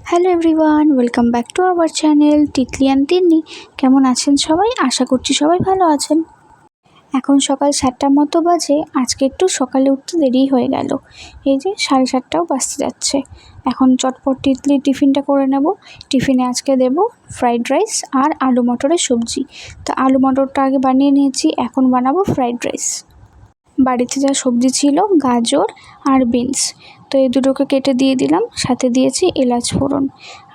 Hello everyone, welcome back to our channel Titli and Tinni. কেমন আছেন সবাই? আশা করছি সবাই ভালো আছেন। এখন সকাল 7টার মতো বাজে। আজকে একটু সকালে উঠতে দেরি হয়ে গেল, এই যে 7:30টাও বাজতে যাচ্ছে। এখন চটপট তিতলির টিফিনটা করে নেব। টিফিনে আজকে দেব ফ্রাইড রাইস আর আলু মটরের সবজি। তো আলু মটরটা আগে বানিয়ে নিয়েছি, এখন বানাবো ফ্রাইড রাইস। বাড়িতে যা সবজি ছিল, গাজর আর বিনস, তো এই দুটোকে কেটে দিয়ে দিলাম, সাথে দিয়েছি এলাচ ফোড়ন।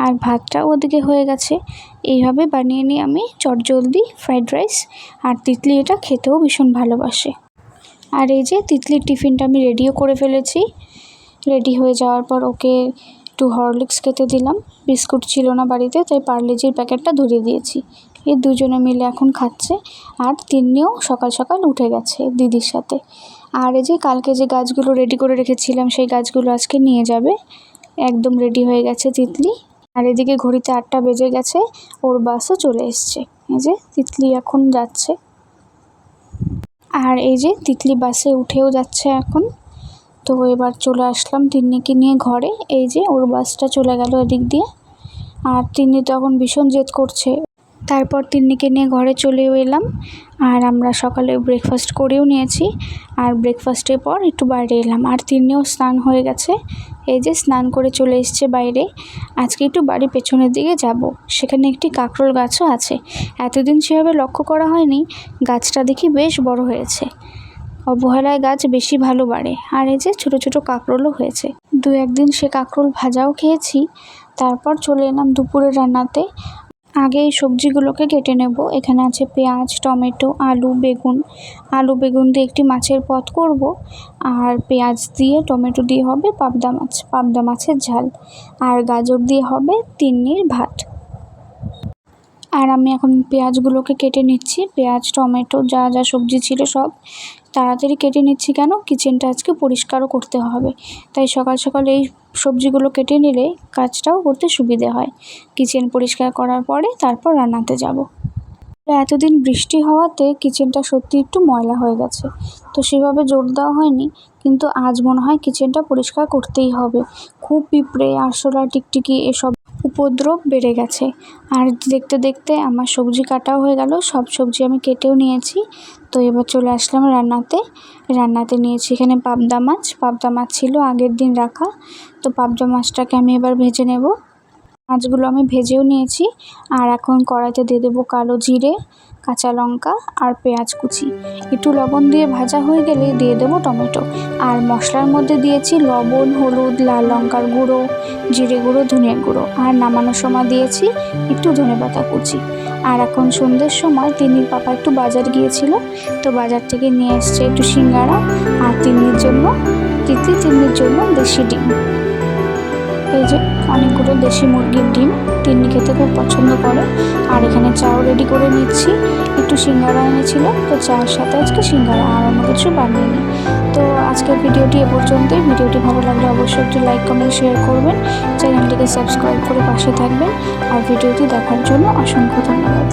আর ভাতটাও ওদিকে হয়ে গেছে। এইভাবে বানিয়ে নিই আমি চটজলদি ফ্রাইড রাইস। আর তিতলি এটা খেতেও ভীষণ ভালোবাসে। আর এই যে তিতলির টিফিনটা আমি রেডিও করে ফেলেছি। রেডি হয়ে যাওয়ার পর ওকে একটু হরলিক্স খেতে দিলাম। বিস্কুট ছিল না বাড়িতে, তাই পার্লেজির প্যাকেটটা ধরিয়ে দিয়েছি। এই দুজনে মিলে এখন খাচ্ছে। আর তিন্নিও সকাল সকাল উঠে গেছে দিদির সাথে। আর এই যে কালকে যে গাছগুলো রেডি করে রেখেছিলাম, সেই গাছগুলো আজকে নিয়ে যাবে। একদম রেডি হয়ে গেছে তিতলি। আর এদিকে ঘড়িতে 8টা বেজে গেছে, ওর বাসও চলে এসছে। এই যে তিতলি এখন যাচ্ছে। আর এই যে তিতলি বাসে উঠেও যাচ্ছে এখন। তো এবার চলে আসলাম তিন্নিকে নিয়ে ঘরে। এই যে ওর বাসটা চলে গেল এদিক দিয়ে। আর তিন্নি তখন ভীষণ জেদ করছে। তারপর তিন্নিকে নিয়ে ঘরে চলেও এলাম। আর আমরা সকালে ব্রেকফাস্ট করেও নিয়েছি। আর ব্রেকফাস্টের পর একটু বাইরে এলাম। আর তিন্নিও স্নান হয়ে গেছে। এই যে স্নান করে চলে এসছে বাইরে। আজকে একটু বাড়ির পেছনের দিকে যাব, সেখানে একটি কাঁকরোল গাছও আছে। এতদিন সেভাবে লক্ষ্য করা হয়নি। গাছটা দেখি বেশ বড় হয়েছে। অবহেলায় গাছ বেশি ভালো বাড়ে। আর এই যে ছোটো ছোটো কাঁকরোলও হয়েছে। 2-1 দিন সে কাঁকরোল ভাজাও খেয়েছি। তারপর চলে এলাম দুপুরের রান্নাতে। আগে এই সবজিগুলোকে কেটে নেব। এখানে আছে পেঁয়াজ, টমেটো, আলু, বেগুন। আলু বেগুন দিয়ে একটি মাছের পদ করব। আর পেঁয়াজ দিয়ে টমেটো দিয়ে হবে পাবদা মাছের ঝাল। আর গাজর দিয়ে হবে তিন্নির ভাত। আর আমি এখন পেঁয়াজগুলোকে কেটে নিচ্ছি। পেঁয়াজ, টমেটো, যা যা সবজি ছিল সব তাড়াতাড়ি কেটে নিচ্ছি। কেন, কিচেনটা আজকে পরিষ্কারও করতে হবে। তাই সকাল সকাল এই সবজিগুলো কেটে নিলে কাজটাও করতে সুবিধে হয়। কিচেন পরিষ্কার করার পরে তারপর রান্নাতে যাব। এতদিন বৃষ্টি হওয়াতে কিচেনটা সত্যি একটু ময়লা হয়ে গেছে, তো সেভাবে জোর দেওয়া হয়নি। কিন্তু আজ মনে হয় কিচেনটা পরিষ্কার করতেই হবে। খুব পিঁপড়ে, আরশোলা, টিকটিকি এসব উপদ্রব বেড়ে গেছে। আর দেখতে দেখতে আমার সবজি কাটাও হয়ে গেল। সব সবজি আমি কেটেও নিয়েছি। তো এবার চলে আসলাম রান্নাতে নিয়েছি এখানে পাবদা মাছ ছিল আগের দিন রাখা। তো পাবদা মাছটাকে আমি এবার ভেজে নেব। মাছগুলো আমি ভেজেও নিয়েছি। আর এখন কড়াইতে দিয়ে দেবো কালো জিরে, কাঁচা লঙ্কা আর পেঁয়াজ কুচি। একটু লবণ দিয়ে ভাজা হয়ে গেলে দিয়ে দেবো টমেটো। আর মশলার মধ্যে দিয়েছি লবণ, হলুদ, লাল লঙ্কার গুঁড়ো, জিরে গুঁড়ো, ধনিয়া গুঁড়ো। আর নামানোর সময় দিয়েছি একটু ধনেপাতা কুচি। আর এখন সন্ধ্যের সময় তিন্নির পাপা একটু বাজার গিয়েছিল, তো বাজার থেকে নিয়ে এসছে একটু সিঙ্গারা। আর তিন্নির জন্য দেশি ডিম। এই যে অনেকগুলো দেশি মুরগির ডিম, তিন্নি খেতে খুব পছন্দ করে। আর এখানে চাও রেডি করে নিচ্ছি। একটু সিঙ্গারা এনেছিল, তো চায়ের সাথে আজকে সিঙ্গারা, আর অন্য কিছু বানিয়ে। তো আজকের ভিডিওটি এ পর্যন্তই। ভিডিওটি ভালো লাগলে অবশ্যই একটু লাইক, কমেন্ট, শেয়ার করবেন। চ্যানেলটিকে সাবস্ক্রাইব করে পাশে থাকবেন। আর ভিডিওটি দেখার জন্য অসংখ্য ধন্যবাদ।